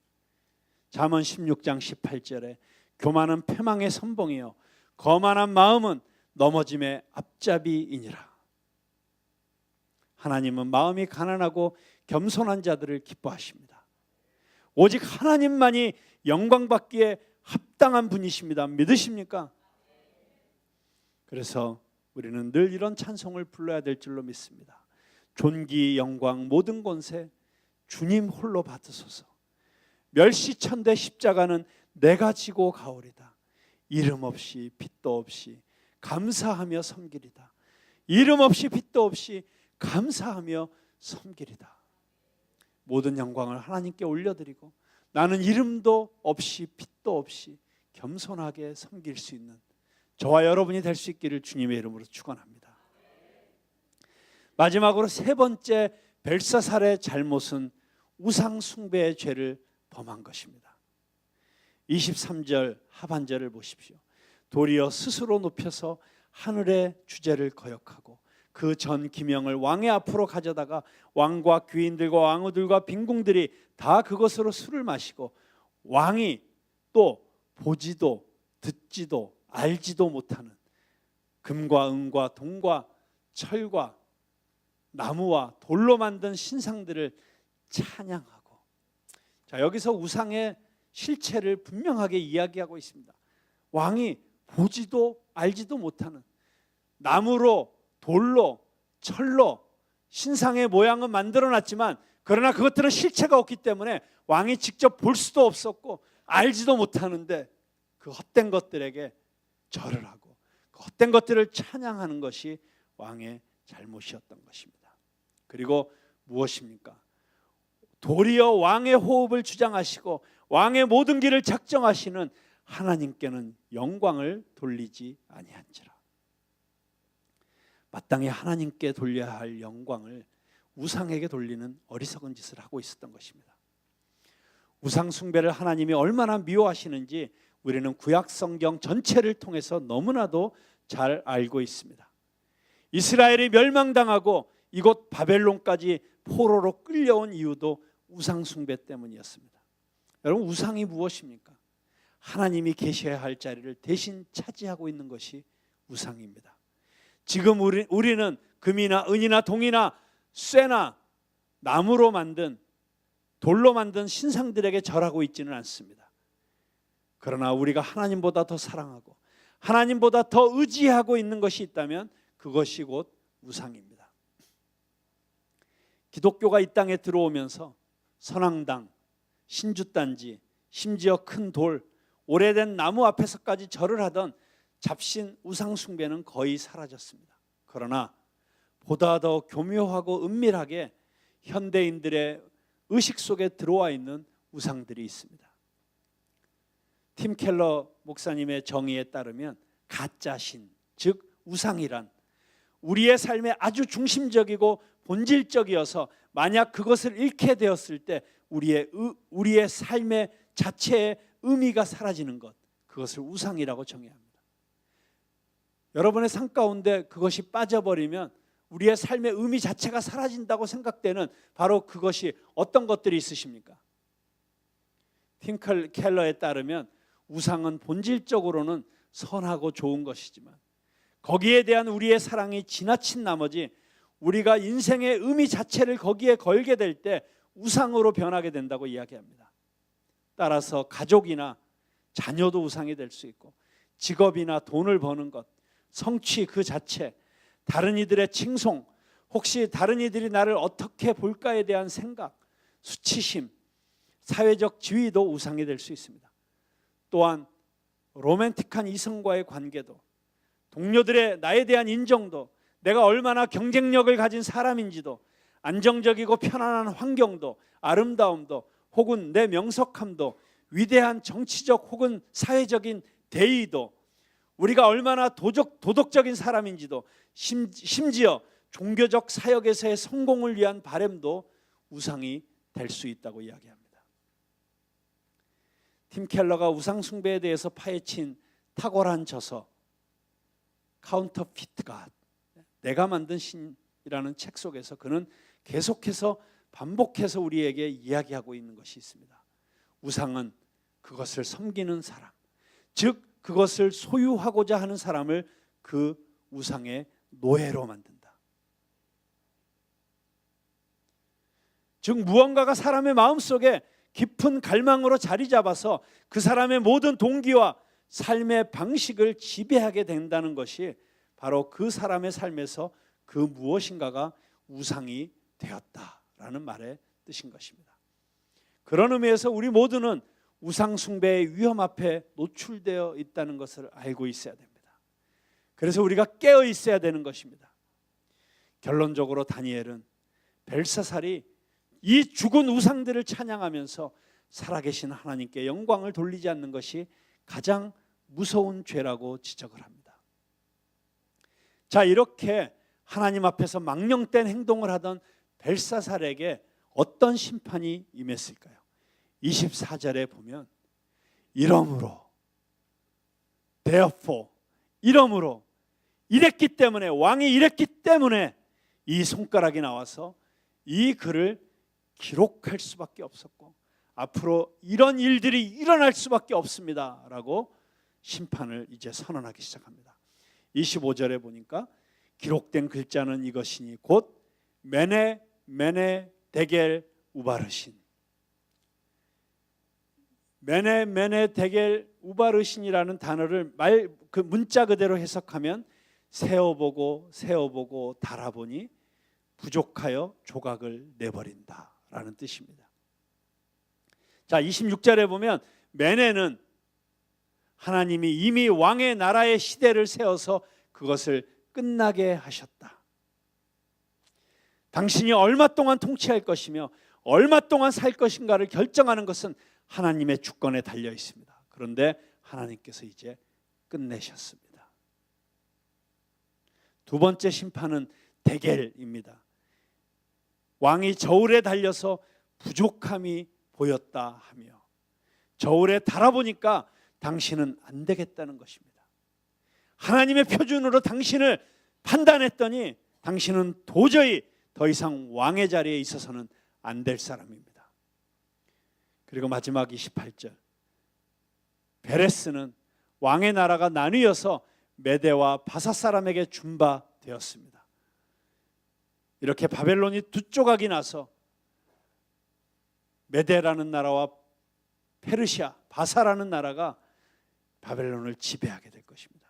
잠언 16장 18절에 교만은 패망의 선봉이요 거만한 마음은 넘어짐의 앞잡이이니라. 하나님은 마음이 가난하고 겸손한 자들을 기뻐하십니다. 오직 하나님만이 영광받기에 합당한 분이십니다. 믿으십니까? 그래서 우리는 늘 이런 찬송을 불러야 될 줄로 믿습니다. 존귀 영광 모든 권세 주님 홀로 받으소서. 멸시천대 십자가는 내가 지고 가오리다. 이름 없이 빛도 없이 감사하며 섬기리다. 이름 없이 빛도 없이 감사하며 섬기리다. 모든 영광을 하나님께 올려드리고 나는 이름도 없이 빛도 없이 겸손하게 섬길 수 있는 저와 여러분이 될 수 있기를 주님의 이름으로 축원합니다. 마지막으로 세 번째 벨사살의 잘못은 우상 숭배의 죄를 범한 것입니다. 23절 하반절을 보십시오. 도리어 스스로 높여서 하늘의 주제를 거역하고 그 전 기명을 왕의 앞으로 가져다가 왕과 귀인들과 왕후들과 빈궁들이 다 그것으로 술을 마시고 왕이 또 보지도 듣지도 알지도 못하는 금과 은과 동과 철과 나무와 돌로 만든 신상들을 찬양하고, 자, 여기서 우상의 실체를 분명하게 이야기하고 있습니다. 왕이 보지도 알지도 못하는 나무로 돌로 철로 신상의 모양은 만들어놨지만 그러나 그것들은 실체가 없기 때문에 왕이 직접 볼 수도 없었고 알지도 못하는데 그 헛된 것들에게 절을 하고 그 헛된 것들을 찬양하는 것이 왕의 잘못이었던 것입니다. 그리고 무엇입니까? 도리어 왕의 호흡을 주장하시고 왕의 모든 길을 작정하시는 하나님께는 영광을 돌리지 아니한지라. 마땅히 하나님께 돌려야 할 영광을 우상에게 돌리는 어리석은 짓을 하고 있었던 것입니다. 우상 숭배를 하나님이 얼마나 미워하시는지 우리는 구약 성경 전체를 통해서 너무나도 잘 알고 있습니다. 이스라엘이 멸망당하고 이곳 바벨론까지 포로로 끌려온 이유도 우상 숭배 때문이었습니다. 여러분, 우상이 무엇입니까? 하나님이 계셔야 할 자리를 대신 차지하고 있는 것이 우상입니다. 지금 우리는 금이나 은이나 동이나 쇠나 나무로 만든 돌로 만든 신상들에게 절하고 있지는 않습니다. 그러나 우리가 하나님보다 더 사랑하고 하나님보다 더 의지하고 있는 것이 있다면 그것이 곧 우상입니다. 기독교가 이 땅에 들어오면서 선앙당, 신주단지, 심지어 큰 돌, 오래된 나무 앞에서까지 절을 하던 잡신 우상 숭배는 거의 사라졌습니다. 그러나 보다 더 교묘하고 은밀하게 현대인들의 의식 속에 들어와 있는 우상들이 있습니다. 팀 켈러 목사님의 정의에 따르면 가짜 신, 즉 우상이란 우리의 삶에 아주 중심적이고 본질적이어서 만약 그것을 잃게 되었을 때 우리의 삶의 자체의 의미가 사라지는 것, 그것을 우상이라고 정의합니다. 여러분의 삶 가운데 그것이 빠져버리면 우리의 삶의 의미 자체가 사라진다고 생각되는 바로 그것이 어떤 것들이 있으십니까? 팀 켈러에 따르면 우상은 본질적으로는 선하고 좋은 것이지만 거기에 대한 우리의 사랑이 지나친 나머지 우리가 인생의 의미 자체를 거기에 걸게 될 때 우상으로 변하게 된다고 이야기합니다. 따라서 가족이나 자녀도 우상이 될 수 있고 직업이나 돈을 버는 것, 성취 그 자체, 다른 이들의 칭송, 혹시 다른 이들이 나를 어떻게 볼까에 대한 생각, 수치심, 사회적 지위도 우상이 될 수 있습니다. 또한 로맨틱한 이성과의 관계도, 동료들의 나에 대한 인정도, 내가 얼마나 경쟁력을 가진 사람인지도, 안정적이고 편안한 환경도, 아름다움도, 혹은 내 명석함도, 위대한 정치적 혹은 사회적인 대의도, 우리가 얼마나 도덕적인 사람인지도, 심지어 종교적 사역에서의 성공을 위한 바램도 우상이 될 수 있다고 이야기합니다. 팀 켈러가 우상 숭배에 대해서 파헤친 탁월한 저서 카운터피트 갓, 내가 만든 신이라는 책 속에서 그는 계속해서 반복해서 우리에게 이야기하고 있는 것이 있습니다. 우상은 그것을 섬기는 사람, 즉 그것을 소유하고자 하는 사람을 그 우상의 노예로 만든다. 즉 무언가가 사람의 마음속에 깊은 갈망으로 자리 잡아서 그 사람의 모든 동기와 삶의 방식을 지배하게 된다는 것이 바로 그 사람의 삶에서 그 무엇인가가 우상이 되었다라는 말의 뜻인 것입니다. 그런 의미에서 우리 모두는 우상 숭배의 위험 앞에 노출되어 있다는 것을 알고 있어야 됩니다. 그래서 우리가 깨어 있어야 되는 것입니다. 결론적으로 다니엘은 벨사살이 이 죽은 우상들을 찬양하면서 살아계신 하나님께 영광을 돌리지 않는 것이 가장 무서운 죄라고 지적을 합니다. 자, 이렇게 하나님 앞에서 망령된 행동을 하던 벨사살에게 어떤 심판이 임했을까요? 24절에 보면 이러므로 therefore, 이러므로, 이랬기 때문에, 왕이 이랬기 때문에 이 손가락이 나와서 이 글을 기록할 수밖에 없었고 앞으로 이런 일들이 일어날 수밖에 없습니다 라고 심판을 이제 선언하기 시작합니다. 25절에 보니까 기록된 글자는 이것이니 곧 메네 데겔 우바르신, 메네 데겔 우바르신이라는 단어를 그 문자 그대로 해석하면 세어보고 달아보니 부족하여 조각을 내버린다라는 뜻입니다. 자, 26절에 보면 메네는 하나님이 이미 왕의 나라의 시대를 세워서 그것을 끝나게 하셨다. 당신이 얼마 동안 통치할 것이며 얼마 동안 살 것인가를 결정하는 것은 하나님의 주권에 달려 있습니다. 그런데 하나님께서 이제 끝내셨습니다. 두 번째 심판은 데겔입니다. 왕이 저울에 달려서 부족함이 보였다 하며 저울에 달아보니까 당신은 안 되겠다는 것입니다. 하나님의 표준으로 당신을 판단했더니 당신은 도저히 더 이상 왕의 자리에 있어서는 안 될 사람입니다. 그리고 마지막 28절, 베레스는 왕의 나라가 나뉘어서 메대와 바사 사람에게 준바되었습니다. 이렇게 바벨론이 두 조각이 나서 메대라는 나라와 페르시아, 바사라는 나라가 바벨론을 지배하게 될 것입니다.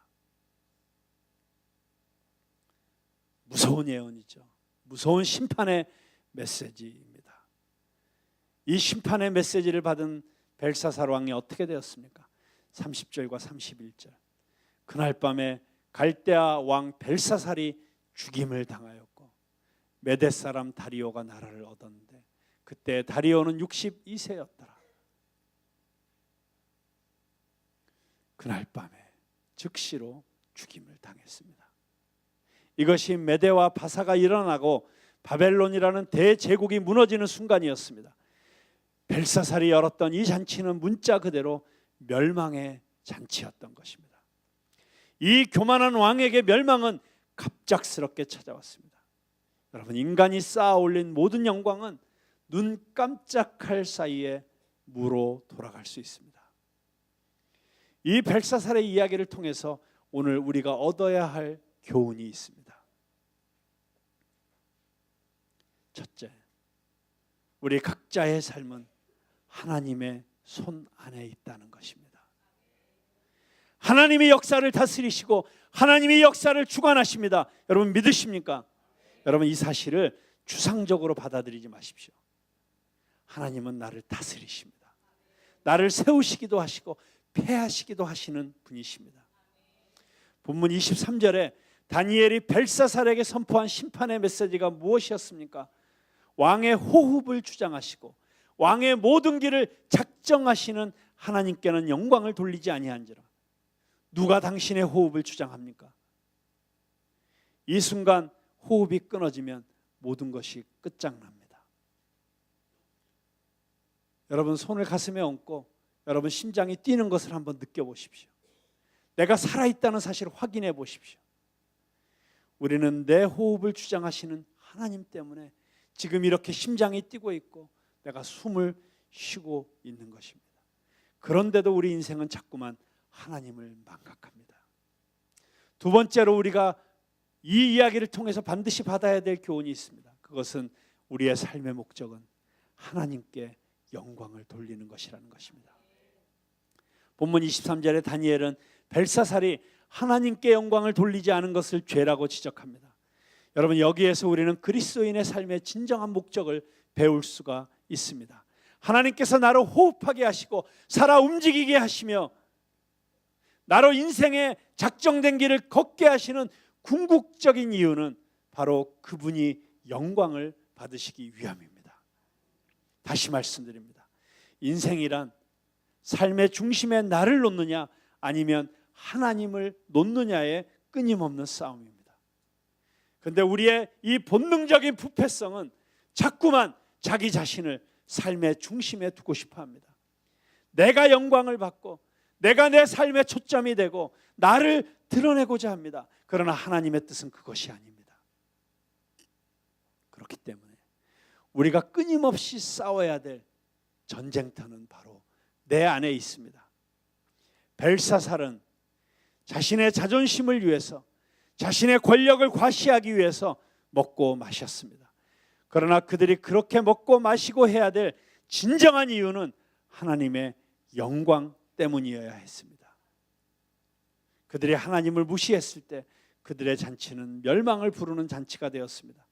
무서운 예언이죠. 무서운 심판의 메시지입니다. 이 심판의 메시지를 받은 벨사살 왕이 어떻게 되었습니까? 30절과 31절. 그날 밤에 갈대아 왕 벨사살이 죽임을 당하였고 메대 사람 다리오가 나라를 얻었는데 그때 다리오는 62세였더라. 그날 밤에 즉시로 죽임을 당했습니다. 이것이 메대와 바사가 일어나고 바벨론이라는 대제국이 무너지는 순간이었습니다. 벨사살이 열었던 이 잔치는 문자 그대로 멸망의 잔치였던 것입니다. 이 교만한 왕에게 멸망은 갑작스럽게 찾아왔습니다. 여러분, 인간이 쌓아 올린 모든 영광은 눈 깜짝할 사이에 무로 돌아갈 수 있습니다. 이 벨사살의 이야기를 통해서 오늘 우리가 얻어야 할 교훈이 있습니다. 첫째, 우리 각자의 삶은 하나님의 손 안에 있다는 것입니다. 하나님이 역사를 다스리시고 하나님이 역사를 주관하십니다. 여러분 믿으십니까? 여러분 이 사실을 추상적으로 받아들이지 마십시오. 하나님은 나를 다스리십니다. 나를 세우시기도 하시고 폐하시기도 하시는 분이십니다. 본문 23절에 다니엘이 벨사살에게 선포한 심판의 메시지가 무엇이었습니까? 왕의 호흡을 주장하시고 왕의 모든 길을 작정하시는 하나님께는 영광을 돌리지 아니한지라. 누가 당신의 호흡을 주장합니까? 이 순간 호흡이 끊어지면 모든 것이 끝장납니다. 여러분 손을 가슴에 얹고 여러분 심장이 뛰는 것을 한번 느껴보십시오. 내가 살아있다는 사실을 확인해 보십시오. 우리는 내 호흡을 주장하시는 하나님 때문에 지금 이렇게 심장이 뛰고 있고 내가 숨을 쉬고 있는 것입니다. 그런데도 우리 인생은 자꾸만 하나님을 망각합니다. 두 번째로 우리가 이 이야기를 통해서 반드시 받아야 될 교훈이 있습니다. 그것은 우리의 삶의 목적은 하나님께 영광을 돌리는 것이라는 것입니다. 본문 23절에 다니엘은 벨사살이 하나님께 영광을 돌리지 않은 것을 죄라고 지적합니다. 여러분 여기에서 우리는 그리스도인의 삶의 진정한 목적을 배울 수가 있습니다. 하나님께서 나를 호흡하게 하시고 살아 움직이게 하시며 나로 인생의 작정된 길을 걷게 하시는 궁극적인 이유는 바로 그분이 영광을 받으시기 위함입니다. 다시 말씀드립니다. 인생이란 삶의 중심에 나를 놓느냐 아니면 하나님을 놓느냐의 끊임없는 싸움입니다. 그런데 우리의 이 본능적인 부패성은 자꾸만 자기 자신을 삶의 중심에 두고 싶어 합니다. 내가 영광을 받고 내가 내 삶의 초점이 되고 나를 드러내고자 합니다. 그러나 하나님의 뜻은 그것이 아닙니다. 그렇기 때문에 우리가 끊임없이 싸워야 될 전쟁터는 바로 내 안에 있습니다. 벨사살은 자신의 자존심을 위해서 자신의 권력을 과시하기 위해서 먹고 마셨습니다. 그러나 그들이 그렇게 먹고 마시고 해야 될 진정한 이유는 하나님의 영광 때문이어야 했습니다. 그들이 하나님을 무시했을 때 그들의 잔치는 멸망을 부르는 잔치가 되었습니다.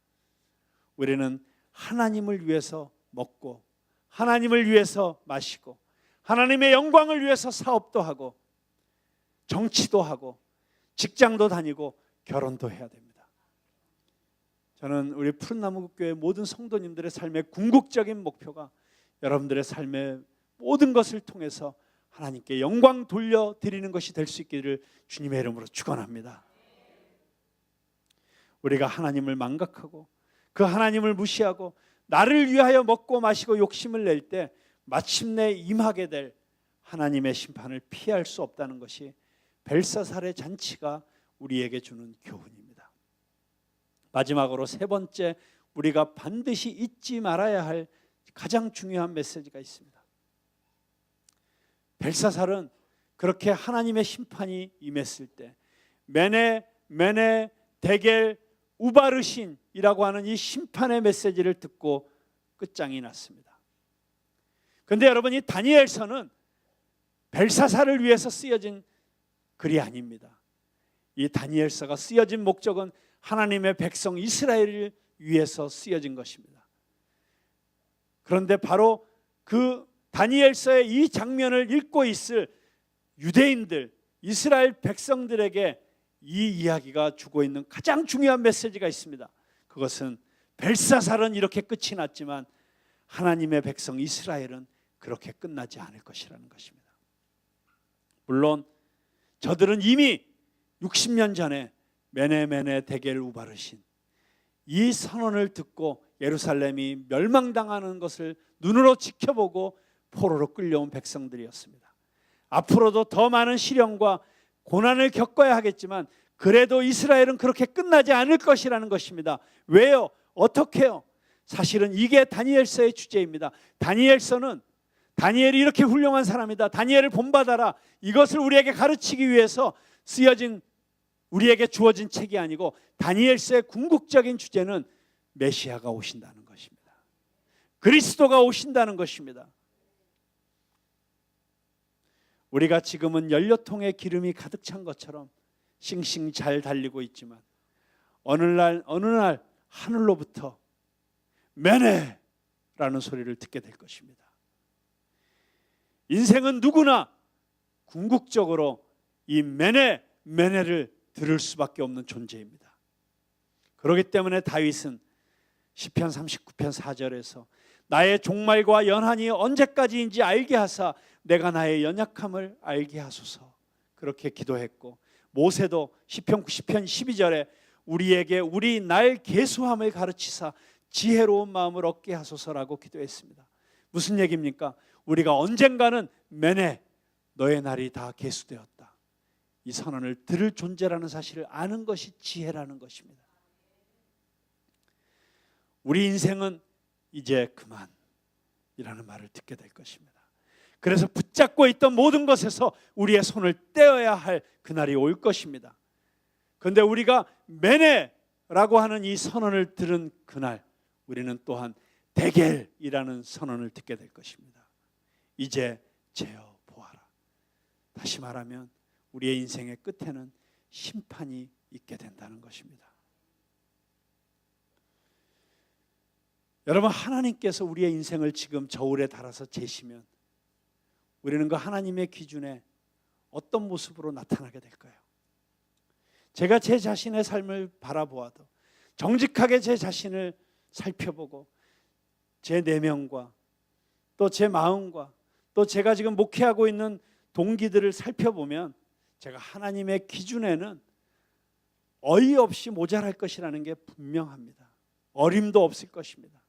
우리는 하나님을 위해서 먹고 하나님을 위해서 마시고 하나님의 영광을 위해서 사업도 하고 정치도 하고 직장도 다니고 결혼도 해야 됩니다. 저는 우리 푸른나무교회 모든 성도님들의 삶의 궁극적인 목표가 여러분들의 삶의 모든 것을 통해서 하나님께 영광 돌려드리는 것이 될 수 있기를 주님의 이름으로 축원합니다. 우리가 하나님을 망각하고 그 하나님을 무시하고 나를 위하여 먹고 마시고 욕심을 낼 때 마침내 임하게 될 하나님의 심판을 피할 수 없다는 것이 벨사살의 잔치가 우리에게 주는 교훈입니다. 마지막으로 세 번째, 우리가 반드시 잊지 말아야 할 가장 중요한 메시지가 있습니다. 벨사살은 그렇게 하나님의 심판이 임했을 때 메네 데겔 우바르신이라고 하는 이 심판의 메시지를 듣고 끝장이 났습니다. 그런데 여러분, 이 다니엘서는 벨사살을 위해서 쓰여진 글이 아닙니다. 이 다니엘서가 쓰여진 목적은 하나님의 백성 이스라엘을 위해서 쓰여진 것입니다. 그런데 바로 그 다니엘서의 이 장면을 읽고 있을 유대인들, 이스라엘 백성들에게 이 이야기가 주고 있는 가장 중요한 메시지가 있습니다. 그것은 벨사살은 이렇게 끝이 났지만 하나님의 백성 이스라엘은 그렇게 끝나지 않을 것이라는 것입니다. 물론 저들은 이미 60년 전에 메네 데겔 우바르신 이 선언을 듣고 예루살렘이 멸망당하는 것을 눈으로 지켜보고 포로로 끌려온 백성들이었습니다. 앞으로도 더 많은 시련과 고난을 겪어야 하겠지만 그래도 이스라엘은 그렇게 끝나지 않을 것이라는 것입니다. 왜요? 어떻게요? 사실은 이게 다니엘서의 주제입니다. 다니엘서는 다니엘이 이렇게 훌륭한 사람이다, 다니엘을 본받아라, 이것을 우리에게 가르치기 위해서 쓰여진, 우리에게 주어진 책이 아니고 다니엘서의 궁극적인 주제는 메시아가 오신다는 것입니다. 그리스도가 오신다는 것입니다. 우리가 지금은 연료통에 기름이 가득 찬 것처럼 싱싱 잘 달리고 있지만 어느 날 하늘로부터 메네라는 소리를 듣게 될 것입니다. 인생은 누구나 궁극적으로 이 메네를 들을 수밖에 없는 존재입니다. 그렇기 때문에 다윗은 시편 39편 4절에서 나의 종말과 연한이 언제까지인지 알게 하사 내가 나의 연약함을 알게 하소서, 그렇게 기도했고, 모세도 시편 90편 12절에 우리에게 우리 날 계수함을 가르치사 지혜로운 마음을 얻게 하소서라고 기도했습니다. 무슨 얘기입니까? 우리가 언젠가는 메네, 너의 날이 다 계수되었다, 이 선언을 들을 존재라는 사실을 아는 것이 지혜라는 것입니다. 우리 인생은 이제 그만이라는 말을 듣게 될 것입니다. 그래서 붙잡고 있던 모든 것에서 우리의 손을 떼어야 할 그날이 올 것입니다. 그런데 우리가 메네라고 하는 이 선언을 들은 그날, 우리는 또한 데겔이라는 선언을 듣게 될 것입니다. 이제 재어 보아라. 다시 말하면 우리의 인생의 끝에는 심판이 있게 된다는 것입니다. 여러분, 하나님께서 우리의 인생을 지금 저울에 달아서 재시면 우리는 그 하나님의 기준에 어떤 모습으로 나타나게 될까요? 제가 제 자신의 삶을 바라보아도 정직하게 제 자신을 살펴보고 제 내면과 또 제 마음과 또 제가 지금 목회하고 있는 동기들을 살펴보면 제가 하나님의 기준에는 어이없이 모자랄 것이라는 게 분명합니다. 어림도 없을 것입니다.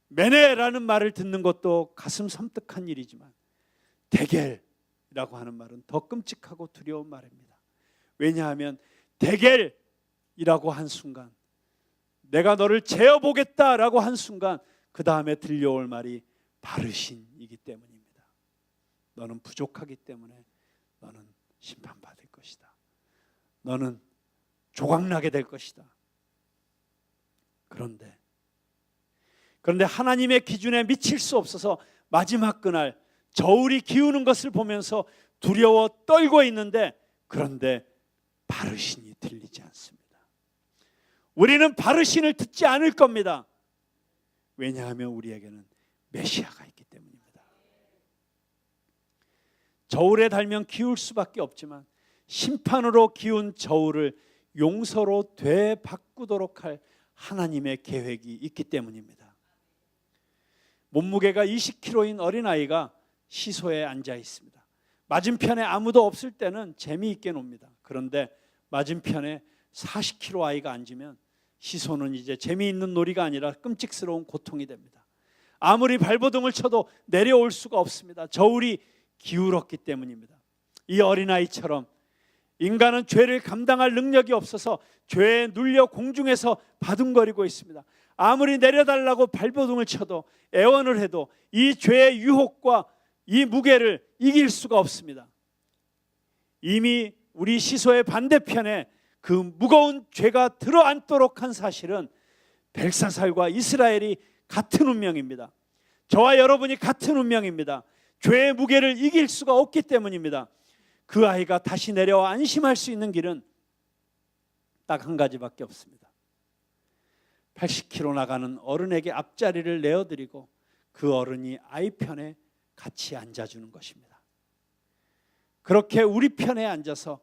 메네라는 말을 듣는 것도 가슴 섬뜩한 일이지만 데겔이라고 하는 말은 더 끔찍하고 두려운 말입니다. 왜냐하면 데겔이라고 한 순간, 내가 너를 재어보겠다라고 한 순간 그 다음에 들려올 말이 바르신이기 때문입니다. 너는 부족하기 때문에 너는 심판받을 것이다. 너는 조각나게 될 것이다. 그런데 하나님의 기준에 미칠 수 없어서 마지막 그날 저울이 기우는 것을 보면서 두려워 떨고 있는데, 그런데 바르신이 들리지 않습니다. 우리는 바르신을 듣지 않을 겁니다. 왜냐하면 우리에게는 메시아가 있기 때문입니다. 저울에 달면 기울 수밖에 없지만 심판으로 기운 저울을 용서로 되바꾸도록 할 하나님의 계획이 있기 때문입니다. 몸무게가 20kg인 어린아이가 시소에 앉아 있습니다. 맞은편에 아무도 없을 때는 재미있게 놉니다. 그런데 맞은편에 40kg 아이가 앉으면 시소는 이제 재미있는 놀이가 아니라 끔찍스러운 고통이 됩니다. 아무리 발버둥을 쳐도 내려올 수가 없습니다. 저울이 기울었기 때문입니다. 이 어린아이처럼 인간은 죄를 감당할 능력이 없어서 죄에 눌려 공중에서 바둥거리고 있습니다. 아무리 내려달라고 발버둥을 쳐도 애원을 해도 이 죄의 유혹과 이 무게를 이길 수가 없습니다. 이미 우리 시소의 반대편에 그 무거운 죄가 들어앉도록 한 사실은 벨사살과 이스라엘이 같은 운명입니다. 저와 여러분이 같은 운명입니다. 죄의 무게를 이길 수가 없기 때문입니다. 그 아이가 다시 내려와 안심할 수 있는 길은 딱 한 가지밖에 없습니다. 80kg 나가는 어른에게 앞자리를 내어드리고 그 어른이 아이 편에 같이 앉아주는 것입니다. 그렇게 우리 편에 앉아서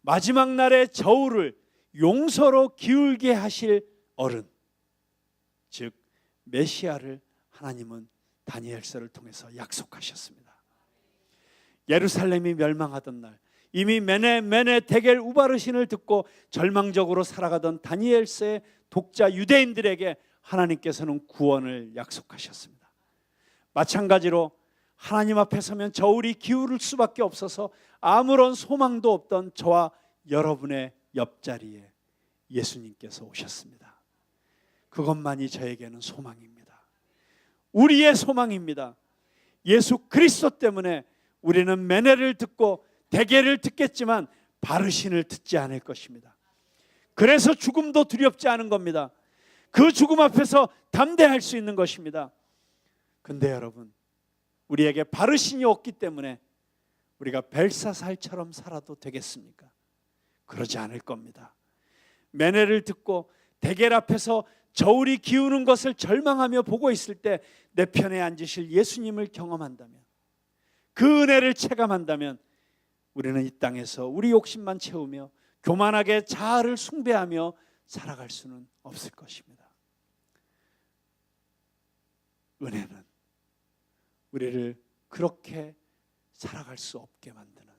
마지막 날의 저울을 용서로 기울게 하실 어른, 즉 메시아를 하나님은 다니엘서를 통해서 약속하셨습니다. 예루살렘이 멸망하던 날 이미 메네 데겔 우바르신을 듣고 절망적으로 살아가던 다니엘서의 독자 유대인들에게 하나님께서는 구원을 약속하셨습니다. 마찬가지로 하나님 앞에 서면 저울이 기울을 수밖에 없어서 아무런 소망도 없던 저와 여러분의 옆자리에 예수님께서 오셨습니다. 그것만이 저에게는 소망입니다. 우리의 소망입니다. 예수 그리스도 때문에 우리는 메네를 듣고 데겔을 듣겠지만 바르신을 듣지 않을 것입니다. 그래서 죽음도 두렵지 않은 겁니다. 그 죽음 앞에서 담대할 수 있는 것입니다. 근데 여러분, 우리에게 바르신이 없기 때문에 우리가 벨사살처럼 살아도 되겠습니까? 그러지 않을 겁니다. 메네를 듣고 데겔 앞에서 저울이 기우는 것을 절망하며 보고 있을 때 내 편에 앉으실 예수님을 경험한다면, 그 은혜를 체감한다면 우리는 이 땅에서 우리 욕심만 채우며 교만하게 자아를 숭배하며 살아갈 수는 없을 것입니다. 은혜는 우리를 그렇게 살아갈 수 없게 만드는